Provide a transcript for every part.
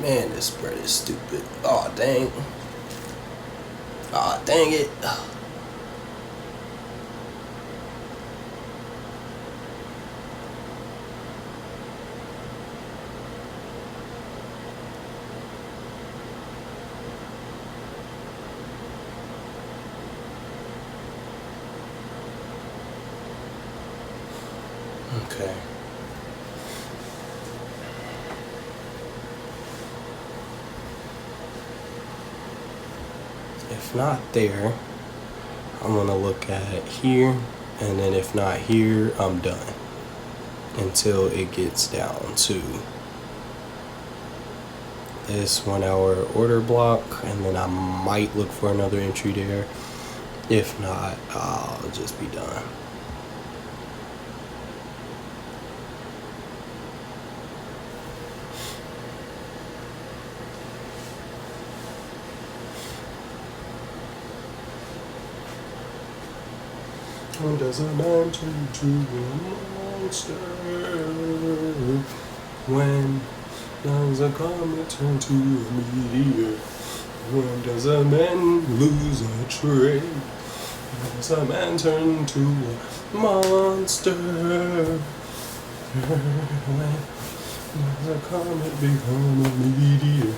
Man, this spread is stupid. Aw, dang. Aw, dang it. Okay. If not there, I'm gonna look at here, and then if not here, I'm done until it gets down to this 1 hour order block, and then I might look for another entry there. If not, I'll just be done. When does a man turn to a monster? When does a comet turn to a meteor? When does a man lose a trade? When does a man turn to a monster? When does a comet become a meteor?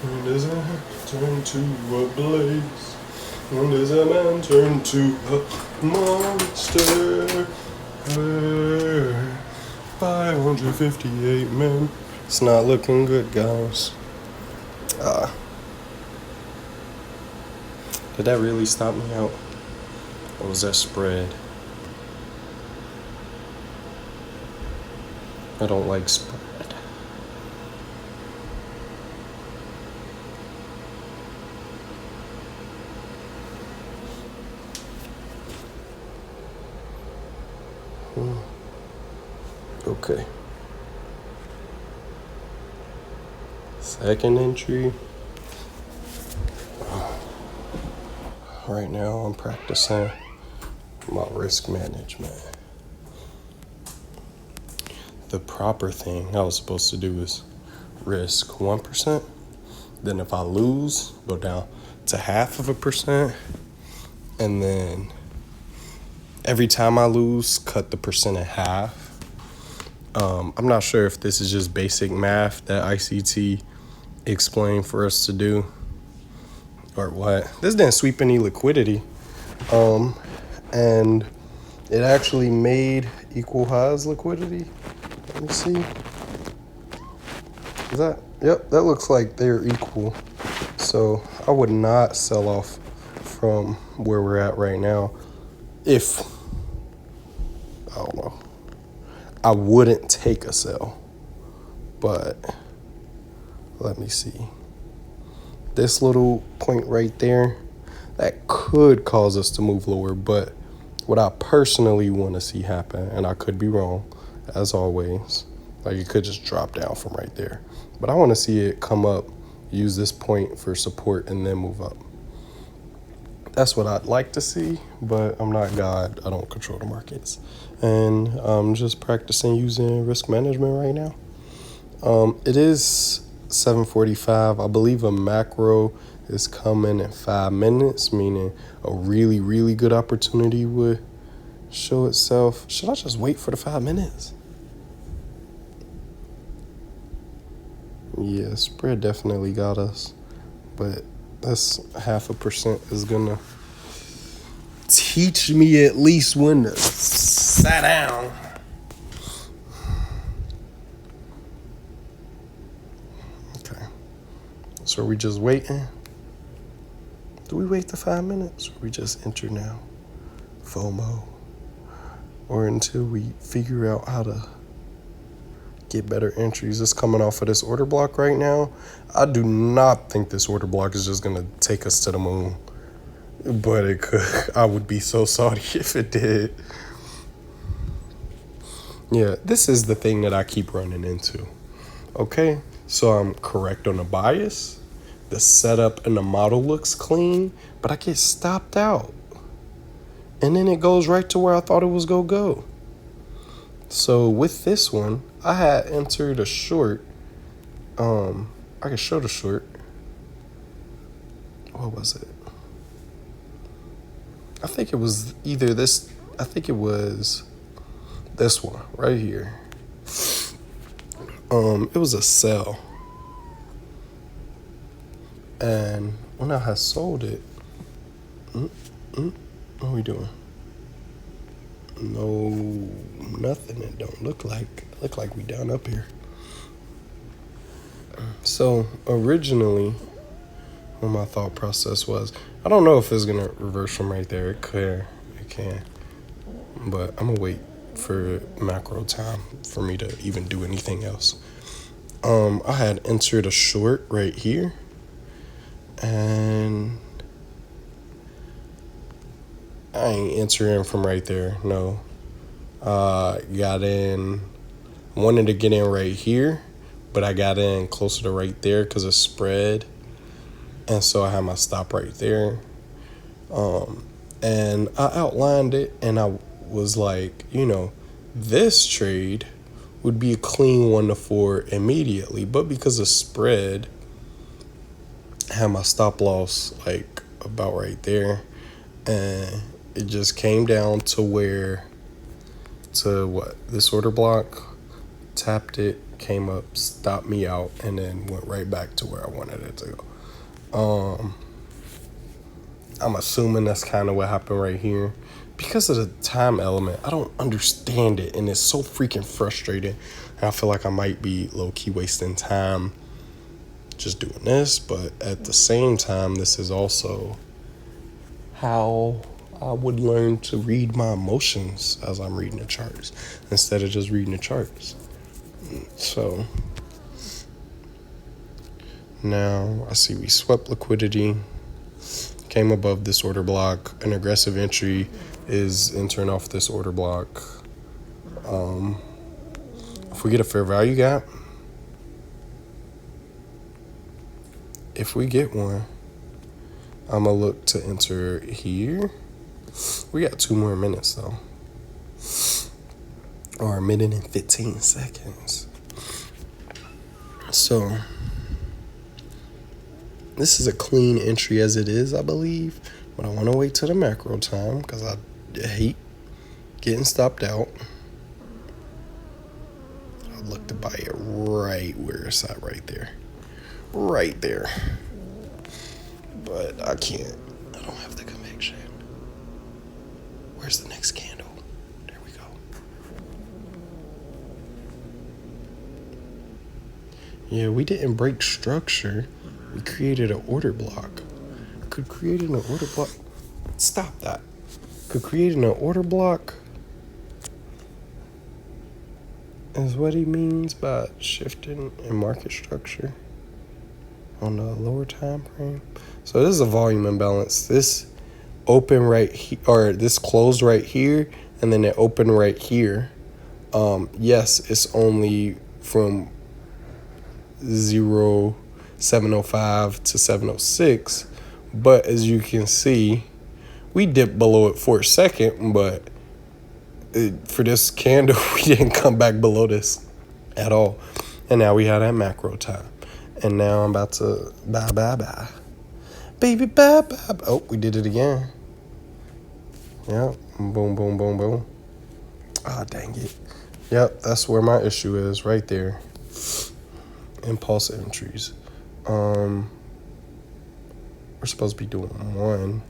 When does a man turn to a blaze? When does a man turn to a monster? 558 men. It's not looking good, guys. Did that really stop me out? Or was that spread? I don't like spread. Okay. Second entry. Right now I'm practicing my risk management. The proper thing I was supposed to do is risk 1%. Then if I lose, go down to 0.5%. And then every time I lose, cut the percent in half. I'm not sure if this is just basic math that ICT explained for us to do or what. This didn't sweep any liquidity. And it actually made equal highs liquidity. Let me see. Is that? Yep, that looks like they're equal. So I would not sell off from where we're at right now. If, I don't know, I wouldn't take a sell, but let me see. This little point right there, that could cause us to move lower, but what I personally want to see happen, and I could be wrong, as always, like it could just drop down from right there, but I want to see it come up, use this point for support, and then move up. That's what I'd like to see, but I'm not God. I don't control the markets. And I'm just practicing using risk management right now. It is 7:45. I believe a macro is coming in 5 minutes, meaning a really, really good opportunity would show itself. Should I just wait for the 5 minutes? Yeah, spread definitely got us, but that's 0.5% is gonna teach me at least when to sit down. Okay, so are we just waiting? Do we wait the 5 minutes, or we just enter now? FOMO, or until we figure out how to get better entries. It's coming off of this order block right now. I do not think this order block is just gonna take us to the moon, but it could. I would be so sorry if it did. Yeah, this is the thing that I keep running into. Okay, so I'm correct on the bias. The setup and the model looks clean, but I get stopped out. And then it goes right to where I thought it was gonna go. So with this one, I had entered a short. I I can show the short. What was it? I think it was either this. I think it was this one right here. It was a sell, and when I had sold it, what are we doing? No, nothing. It don't look like we down up here. So originally, what my thought process was, I don't know if it's gonna reverse from right there. It can, but I'm gonna wait for macro time for me to even do anything else. I had entered a short right here, and I ain't entering from right there. No, got in. Wanted to get in right here, but I got in closer to right there because of spread, and so I had my stop right there. And I outlined it, and I was like, this trade would be a clean 1-4 immediately, but because of spread, I had my stop loss like about right there, and it just came down to this order block, tapped it, came up, stopped me out, and then went right back to where I wanted it to go. I'm assuming that's kind of what happened right here. Because of the time element, I don't understand it, and it's so freaking frustrating. And I feel like I might be low-key wasting time just doing this, but at the same time, this is also how I would learn to read my emotions as I'm reading the charts instead of just reading the charts. So now I see we swept liquidity, came above this order block. An aggressive entry is entering off this order block. If we get a fair value gap, if we get one, I'm going to look to enter here. We got 2 more minutes, though. Or 1 minute and 15 seconds. So this is a clean entry as it is, I believe. But I want to wait till the macro time because I hate getting stopped out. I'd look to buy it right where it's at right there. Right there. But I can't. I don't have the conviction. Where's the next candle? There we go. Yeah, we didn't break structure. We created an order block. Could creating an order block... Stop that. Could creating an order block is what he means by shifting in market structure on the lower time frame. So this is a volume imbalance. This open right here, or this closed right here, and then it opened right here. Yes, it's only from 705 to 706, but as you can see, we dipped below it for a second, but for this candle, we didn't come back below this at all. And now we had that macro time. And now I'm about to bye. Baby, bye. Oh, we did it again. Yep. Boom. Ah, dang it. Yep, that's where my issue is, right there. Impulse entries. We're supposed to be doing 1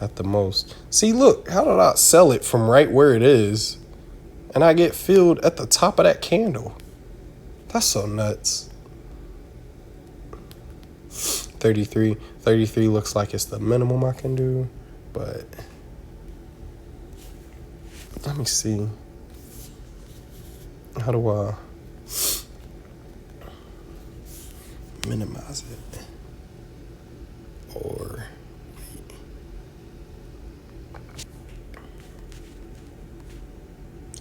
at the most. See, look, how did I sell it from right where it is and I get filled at the top of that candle? That's so nuts. 33 looks like it's the minimum I can do, but let me see. How do I minimize it? Or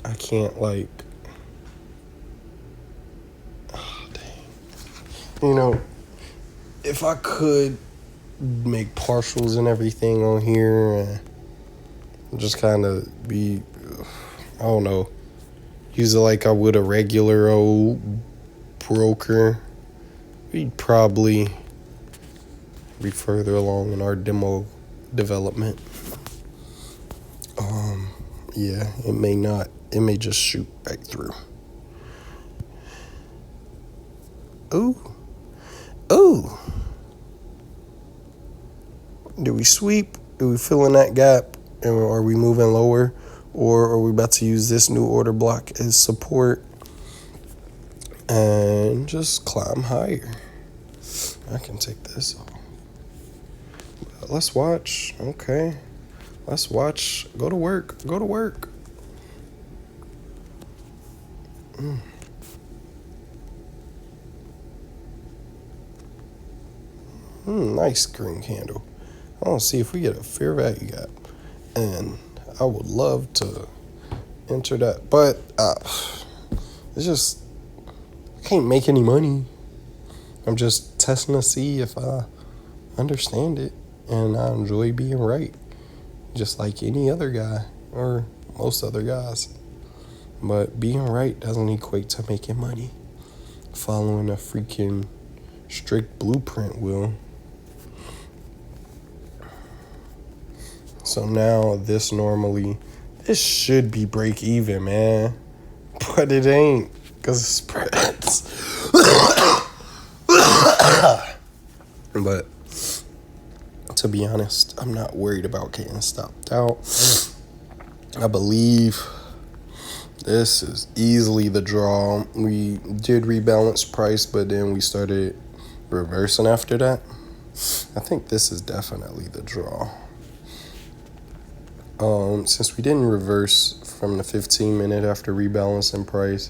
I can't dang. If I could make partials and everything on here and just kind of be, I don't know, use it like I would a regular old broker, we'd probably be further along in our demo development. Yeah, it may not. It may just shoot right through. Ooh. Ooh. Do we sweep? Do we fill in that gap? And are we moving lower? Or are we about to use this new order block as support and just climb higher? I can take this off. Let's watch. Okay. Let's watch. Go to work. Go to work. Nice green candle. I want to see if we get a fair value gap. And I would love to enter that. But it's just, I can't make any money. I'm just testing to see if I understand it. And I enjoy being right. Just like any other guy. Or most other guys. But being right doesn't equate to making money. Following a freaking strict blueprint will. So now this should be break even, man. But it ain't, because it spreads. But to be honest, I'm not worried about getting stopped out. I believe this is easily the draw. We did rebalance price, but then we started reversing after that. I think this is definitely the draw. Since we didn't reverse from the 15-minute after rebalancing price,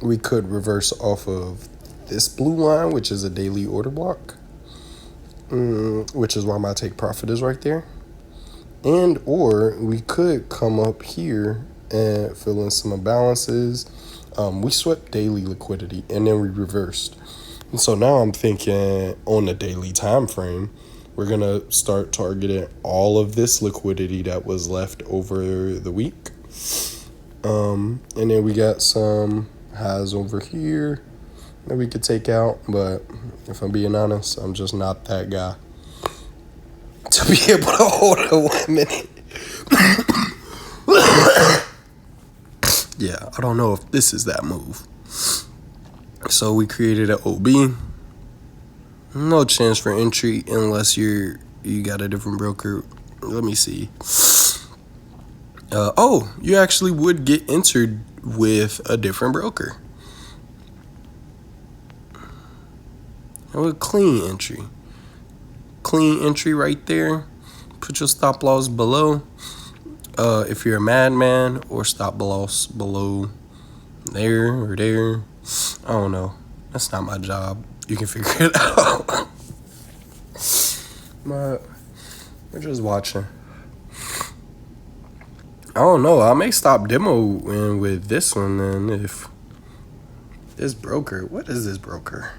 we could reverse off of this blue line, which is a daily order block, which is why my take profit is right there. And or we could come up here and fill in some imbalances. We swept daily liquidity and then we reversed. And so now I'm thinking on the daily time frame, we're going to start targeting all of this liquidity that was left over the week. And then we got some highs over here that we could take out. But if I'm being honest, I'm just not that guy to be able to hold a 1 minute. Yeah, I don't know if this is that move. So we created an OB. No chance for entry unless you got a different broker. Let me see. You actually would get entered with a different broker. A clean entry. Clean entry right there. Put your stop loss below. If you're a madman, or stop loss below there or there. I don't know. That's not my job. You can figure it out. But we're just watching. I don't know. I may stop demoing with this one then if this broker. What is this broker?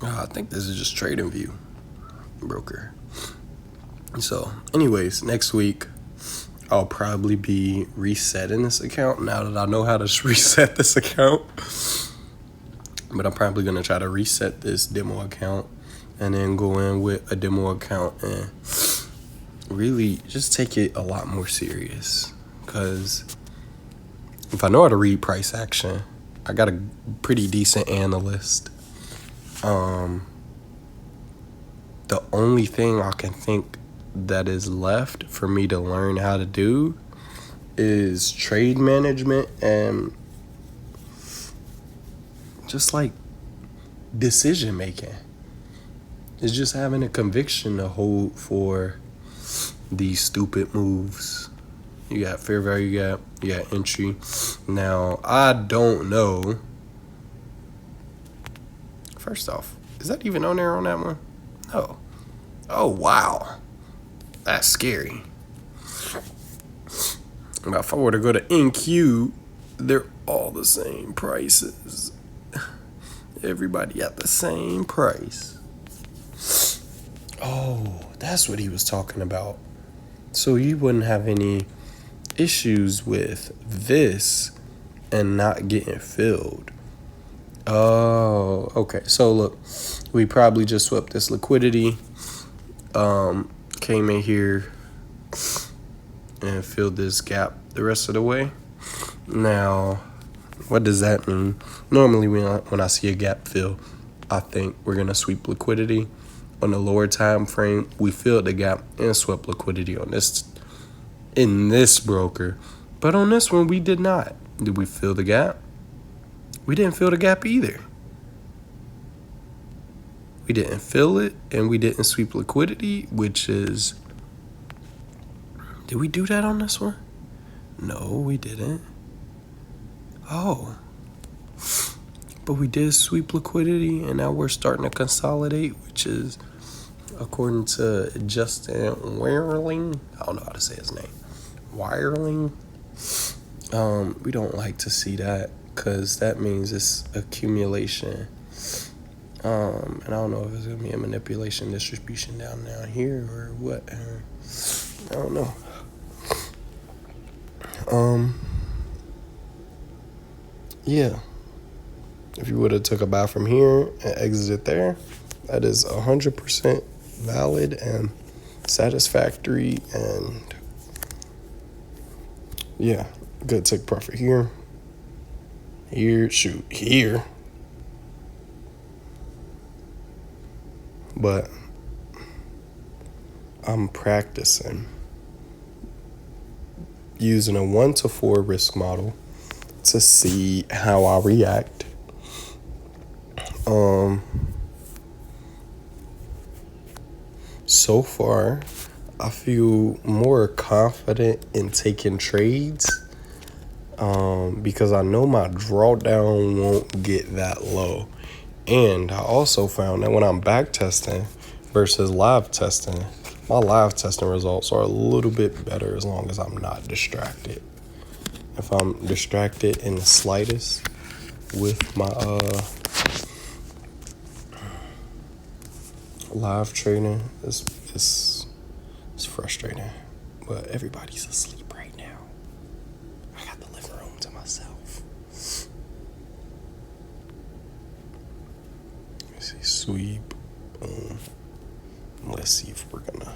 I think this is just TradingView broker. So, anyways, next week I'll probably be resetting this account now that I know how to reset this account. But I'm probably going to try to reset this demo account and then go in with a demo account and really just take it a lot more serious. Because if I know how to read price action, I got a pretty decent analyst. The only thing I can think that is left for me to learn how to do is trade management and just like decision making. It's just having a conviction to hold for these stupid moves. You got fair value gap, you got entry. Now, I don't know. First off, is that even on there on that one? No. Oh, wow. That's scary. Now, if I were to go to NQ, they're all the same prices. Everybody at the same price. Oh, that's what he was talking about. So you wouldn't have any issues with this and not getting filled. Oh, okay. So look, we probably just swept this liquidity, came in here and filled this gap the rest of the way. Now, what does that mean? Normally when I see a gap fill, I think we're gonna sweep liquidity. On the lower time frame, we filled the gap and swept liquidity on this in this broker. But on this one, we did not. Did we fill the gap? We didn't fill the gap either. We didn't fill it, and we didn't sweep liquidity, which is... Did we do that on this one? No, we didn't. Oh. But we did sweep liquidity, and now we're starting to consolidate, which is, according to Justin Wirling, I don't know how to say his name, Wirling. We don't like to see that, because that means it's accumulation. And I don't know if it's going to be a manipulation distribution down here or what. I don't know. Yeah. If you would have took a buy from here and exited there, that is 100% valid and satisfactory, and yeah, good take profit here. Here. But I'm practicing using a 1 to 4 risk model to see how I react. So far, I feel more confident in taking trades because I know my drawdown won't get that low. And I also found that when I'm back testing versus live testing, my live testing results are a little bit better as long as I'm not distracted. If I'm distracted in the slightest with my live trading, it's frustrating. But everybody's asleep right now. I got the living room to myself. Let me see, sweep. Let's see if we're gonna.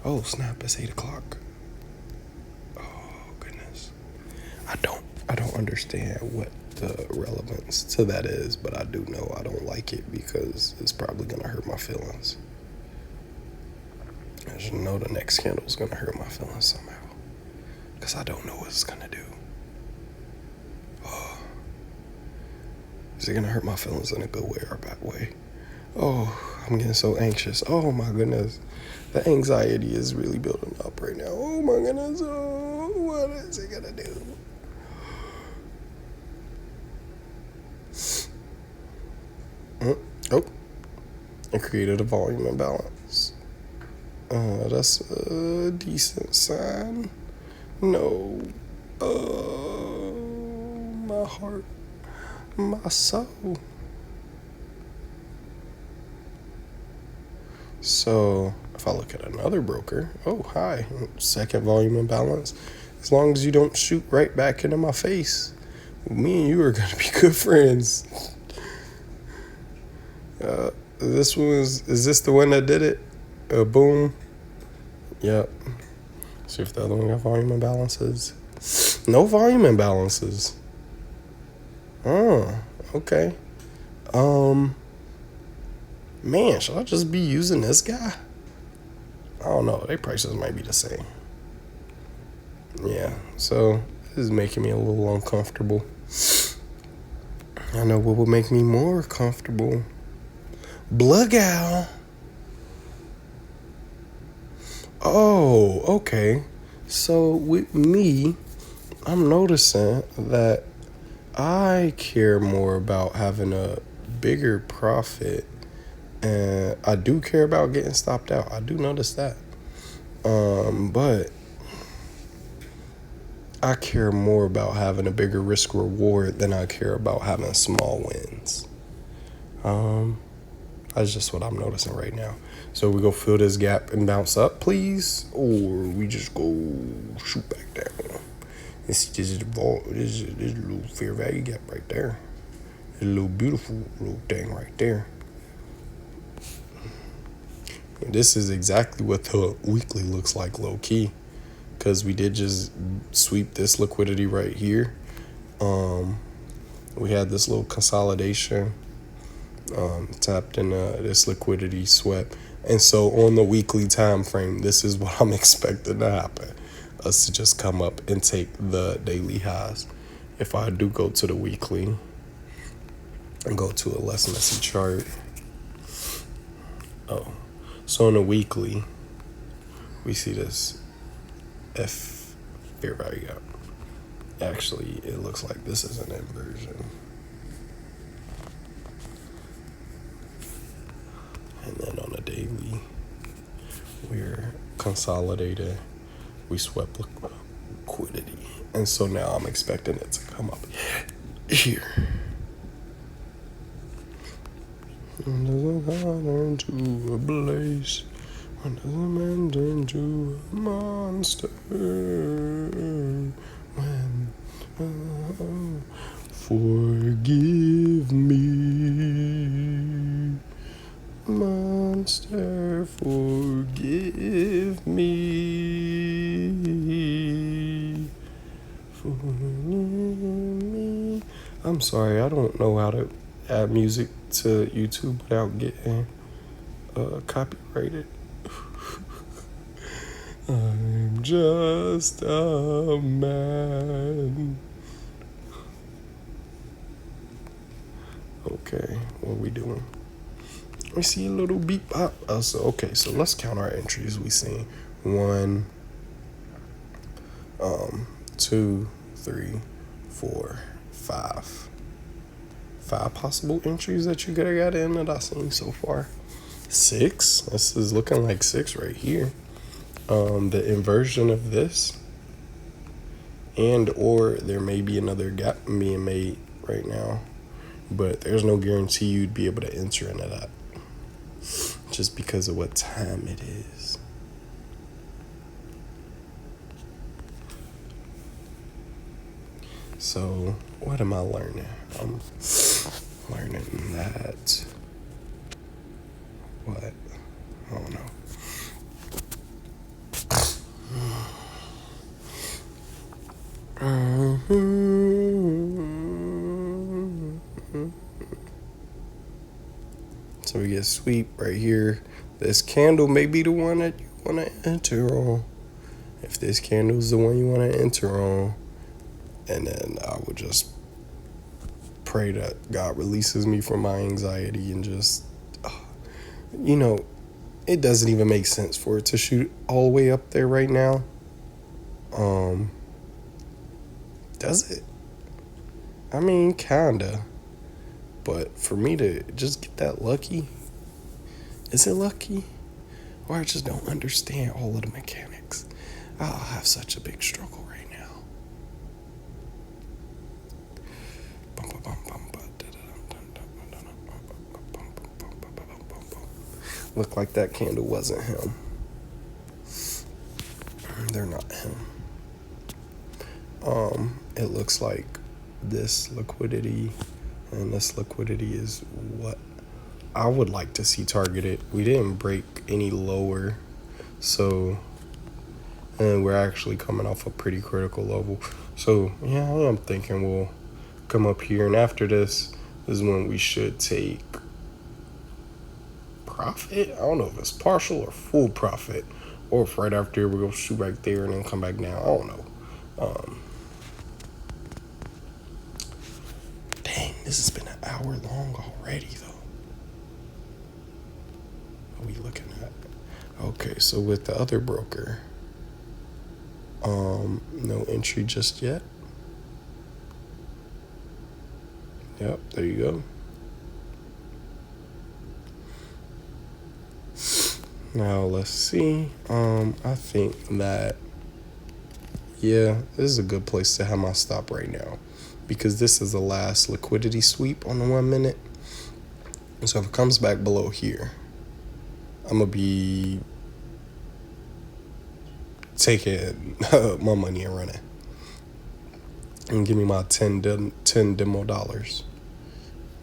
Oh snap! It's 8 o'clock. Oh goodness. I don't understand what the relevance to that is, but I do know I don't like it because it's probably gonna hurt my feelings. I just know the next candle is gonna hurt my feelings somehow, because I don't know what it's gonna do. Oh, is it gonna hurt my feelings in a good way or a bad way? Oh, I'm getting so anxious. Oh my goodness, the anxiety is really building up right now. Oh my goodness. Oh, what is it gonna do? Oh, it created a volume imbalance. That's a decent sign. No. My heart, my soul. So if I look at another broker, oh, hi, second volume imbalance. As long as you don't shoot right back into my face, me and you are going to be good friends. Is this the one that did it? Boom. Yep. See if the other one got volume imbalances. No volume imbalances. Oh, okay. Man, should I just be using this guy? I don't know. Their prices might be the same. Yeah, so this is making me a little uncomfortable. I know what would make me more comfortable. Blood Owl. Oh, okay. So with me, I'm noticing that I care more about having a bigger profit, and I do care about getting stopped out. I do notice that. But I care more about having a bigger risk reward than I care about having small wins. That's just what I'm noticing right now. So we go fill this gap and bounce up, please, or we just go shoot back down. This is the vault. This little fair value gap right there. This little beautiful little thing right there. And this is exactly what the weekly looks like low key, because we did just sweep this liquidity right here. We had this little consolidation, tapped in this liquidity swept. And so on the weekly time frame, this is what I'm expecting to happen. Us to just come up and take the daily highs. If I do go to the weekly and go to a less messy chart. So on the weekly, we see this F fair value gap. Actually, it looks like this is an inversion. And then on the daily, we're consolidated. We swept liquidity. And so now I'm expecting it to come up here. When does a heart turn to a blaze? When does a man turn to a monster? When forgive me, monster, forgive me, forgive me. I'm sorry, I don't know how to add music to YouTube without getting copyrighted. I'm just a man. Okay, what are we doing? We see a little beep pop. So let's count our entries. We see 1, 2, 3, 4, 5. 5 possible entries that you could have got in that I've seen so far. 6. This is looking like 6 right here. The inversion of this, and or there may be another gap being made right now, but there's no guarantee you'd be able to enter into that just because of what time it is. So what am I learning? I'm learning that what? I don't know. So we get sweep right here. This candle may be the one that you want to enter on. If this candle is the one you want to enter on, and then I would just pray that God releases me from my anxiety and just, it doesn't even make sense for it to shoot all the way up there right now. Does it? I mean, kinda. But for me to just get that lucky, is it lucky? Or I just don't understand all of the mechanics. I'll have such a big struggle right now. Looked like that candle wasn't him. They're not him. It looks like this liquidity and this liquidity is what I would like to see targeted. We didn't break any lower, and we're actually coming off a pretty critical level. So yeah, I'm thinking we'll come up here, and after this is when we should take profit. I don't know if it's partial or full profit, or if right after we're gonna shoot right there and then come back down. I don't know. Dang, this has been an hour long already, though. What are we looking at? Okay, so with the other broker, no entry just yet. Yep, there you go. Now let's see. I think that, yeah, this is a good place to have my stop right now, because this is the last liquidity sweep on the 1 minute. So if it comes back below here, I'm gonna be taking my money and running. and give me my 10 demo dollars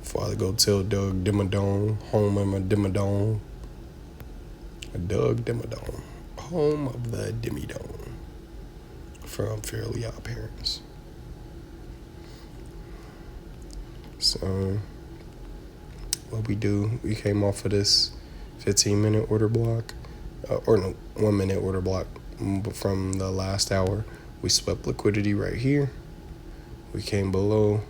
before I go tell Doug Dimmadome, home of my Dimmadome. Doug Dimmadome, home of the Dimmadome from Fairly Odd Parents. So what we do, we came off of this 15-minute order block, or no, 1-minute order block from the last hour. We swept liquidity right here. We came below.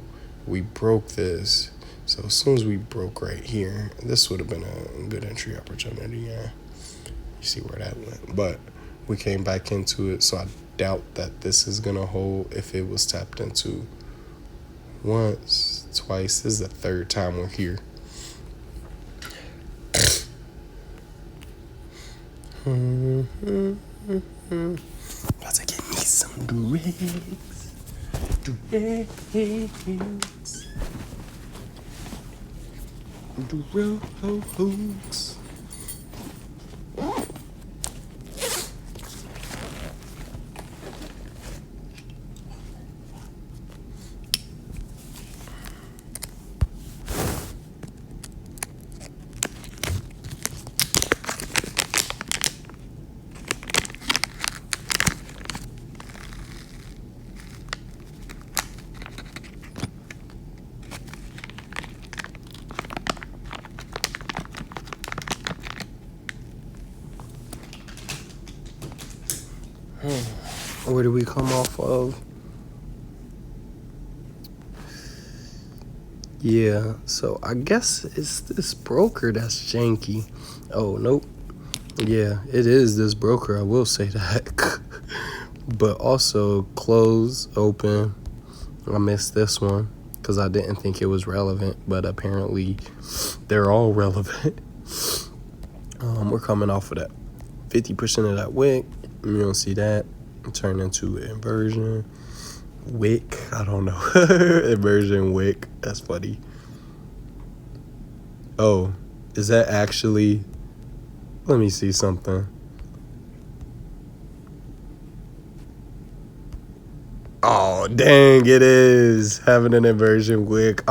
We broke this. So as soon as we broke right here, this would have been a good entry opportunity. Yeah, you see where that went. But we came back into it, so I doubt that this is gonna hold if it was tapped into once, twice. This is the third time we're here. About to get me some drugs. Drugs. Where do we come off of? Yeah, so I guess it's this broker that's janky. Oh, nope. Yeah, it is this broker, I will say that. But also, close, open. I missed this one because I didn't think it was relevant, but apparently they're all relevant. We're coming off of that 50% of that wick. You don't see that. Turn into inversion. Wick, I don't know. Inversion wick. That's funny. Oh, is that actually? Let me see something. Oh, dang, it is having an inversion wick.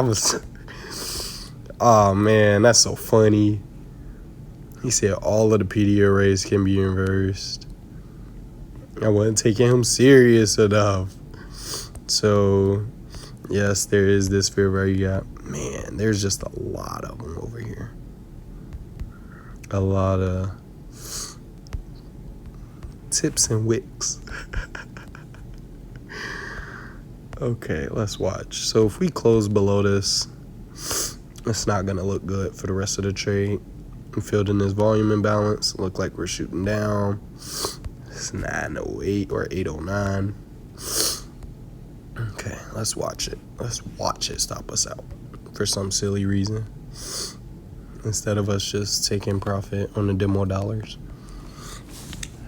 Oh man, that's so funny. He said all of the PD arrays can be inversed. I wasn't taking him serious enough. So, yes, there is this fair value gap. Man, there's just a lot of them over here. A lot of tips and wicks. Okay, let's watch. So if we close below this, it's not going to look good for the rest of the trade. I'm fielding this volume imbalance. Look like we're shooting down. It's 908 or 809. Okay, let's watch it. Let's watch it stop us out for some silly reason. Instead of us just taking profit on the demo dollars.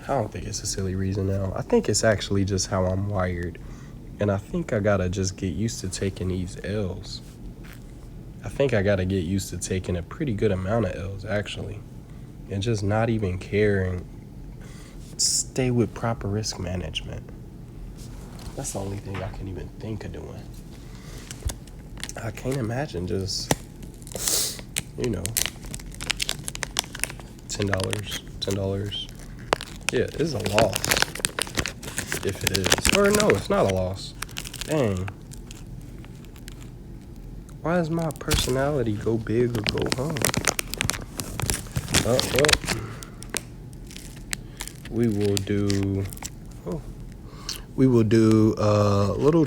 I don't think it's a silly reason now. I think it's actually just how I'm wired. And I think I gotta just get used to taking these L's. I think I gotta get used to taking a pretty good amount of L's, actually. And just not even caring. Stay with proper risk management. That's the only thing I can even think of doing. I can't imagine just, $10. $10. Yeah, it's a loss. If it is. Or no, it's not a loss. Dang. Why does my personality go big or go home? Oh, well. We will do a little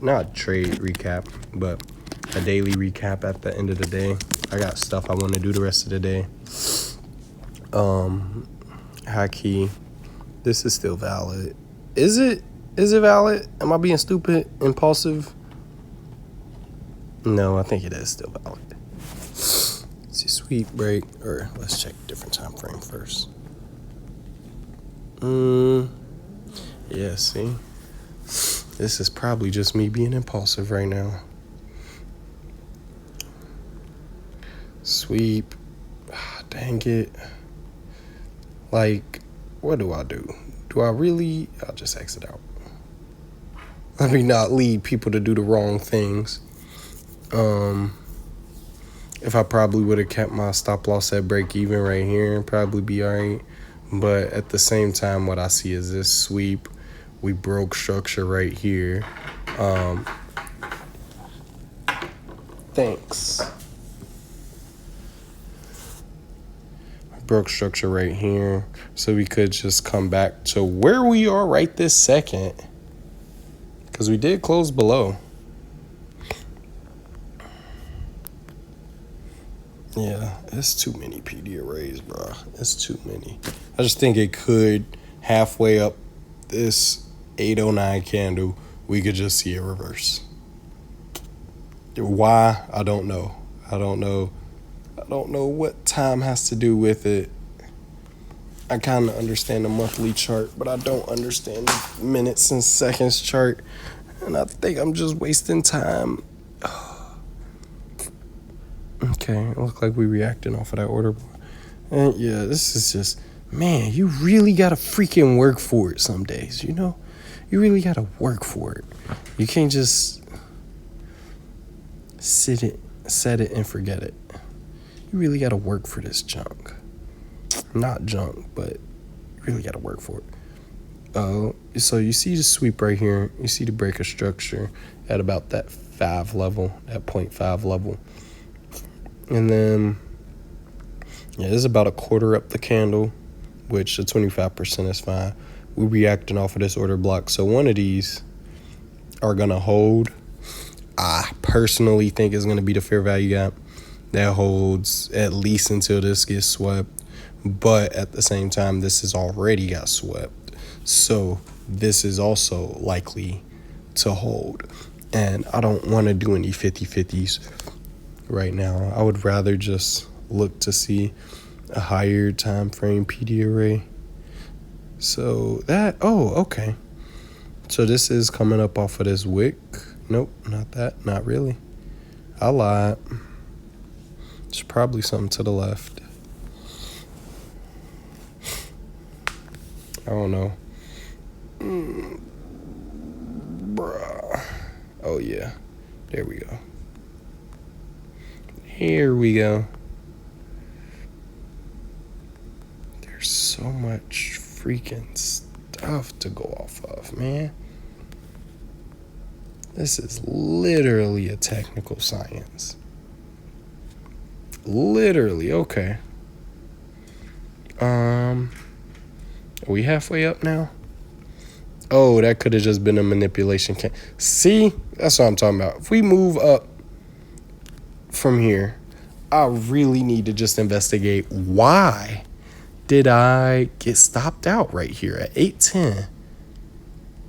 not trade recap, but a daily recap at the end of the day. I got stuff I want to do the rest of the day. High key. This is still valid. Is it valid? Am I being stupid, impulsive? No, I think it is still valid. Let's see, sweep break, or let's check different time frame first. Yeah, see? This is probably just me being impulsive right now. Sweep. Dang it. Like, what do I do? Do I really? I'll just exit out. Let me not lead people to do the wrong things. If I probably would have kept my stop loss at break even right here and probably be all right. But at the same time, what I see is this sweep. We broke structure right here. Thanks. Broke structure right here. So we could just come back to where we are right this second. Because we did close below. Yeah, it's too many PD arrays, bro. It's too many. I just think it could, halfway up this 809 candle, we could just see a reverse. Why? I don't know. I don't know what time has to do with it. I kind of understand the monthly chart, but I don't understand the minutes and seconds chart. And I think I'm just wasting time. Okay, it looks like we reacting off of that order. And yeah, this is just, man, you really gotta freaking work for it some days, you know? You really gotta work for it. You can't just set it and forget it. You really gotta work for this junk. Not junk, but you really gotta work for it. So you see the sweep right here. You see the break of structure at about that 5 level, that 0.5 level. And then, yeah, this is about a quarter up the candle, which the 25% is fine. We're reacting off of this order block. So one of these are going to hold. I personally think is going to be the fair value gap. That holds at least until this gets swept. But at the same time, this has already got swept. So this is also likely to hold. And I don't want to do any 50-50s right now. I would rather just look to see a higher time frame PD array. So that, okay. So this is coming up off of this wick. Nope, not that, not really. I lied. It's probably something to the left. I don't know. Bruh. Oh yeah, there we go. Here we go. There's so much freaking stuff to go off of, man. This is literally a technical science. Literally, okay. Are we halfway up now? Oh, that could have just been a manipulation. See? That's what I'm talking about. If we move up from here, I really need to just investigate why did I get stopped out right here at 810.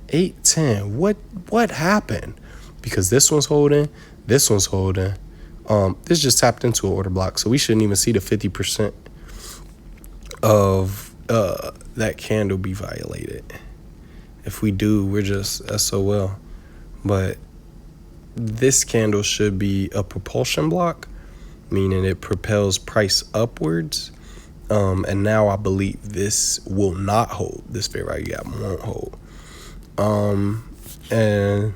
810. What happened? Because this one's holding, this one's holding. This just tapped into an order block, so we shouldn't even see the 50% of that candle be violated. If we do, we're just SOL. But this candle should be a propulsion block, meaning it propels price upwards. And now I believe this will not hold. This fair value gap won't hold. And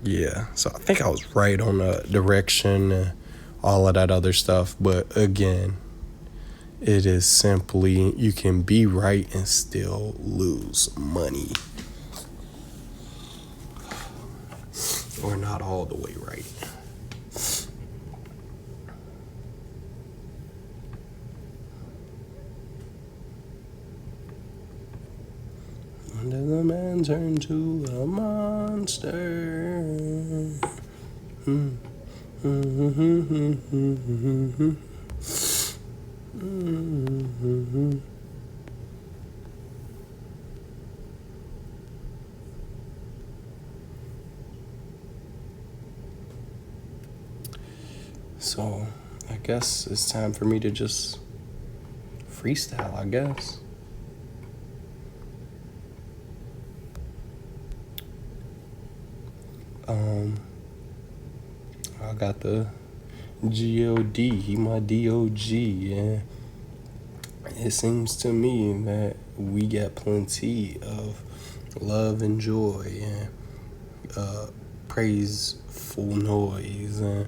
yeah, so I think I was right on the direction and all of that other stuff. But again, it is simply, you can be right and still lose money. Or not all the way right. When does a man turn to a monster? So, I guess it's time for me to just freestyle, I guess. I got the G-O-D, he my D-O-G, and it seems to me that we got plenty of love and joy, and praiseful noise, and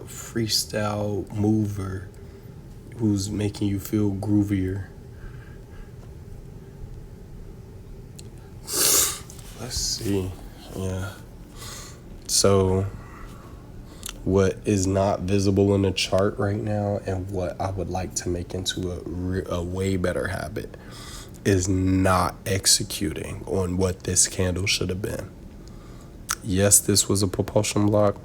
freestyle mover who's making you feel groovier. Let's see. Yeah. So what is not visible in the chart right now, and what I would like to make into a way better habit, is not executing on what this candle should have been. Yes, this was a propulsion block.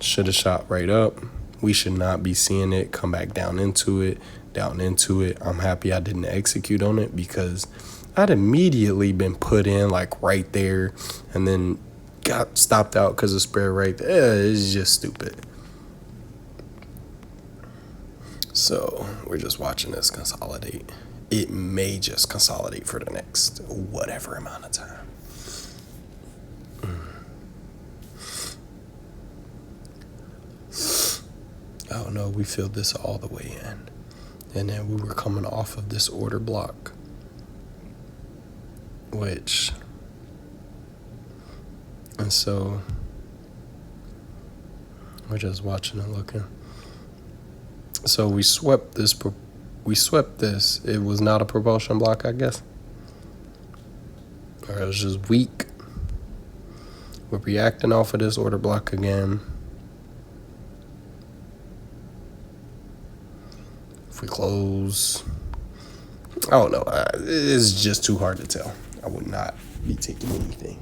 Should have shot right up. We should not be seeing it come back down into it. I'm happy I didn't execute on it, because I'd immediately been put in like right there and then got stopped out because of spread right there. It's just stupid. So we're just watching this consolidate. It may just consolidate for the next whatever amount of time. Oh no, we filled this all the way in. And then we were coming off of this order block, and so we're just watching and looking. So we swept this. It was not a propulsion block, I guess. Or it was just weak. We're reacting off of this order block again. If we close, I don't know. It's just too hard to tell. I would not be taking anything.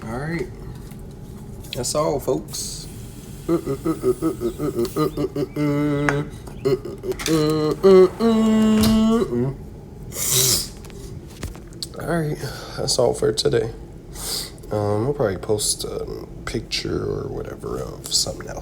All right, that's all, folks. All right, that's all for today. We'll probably post a picture or whatever of something else.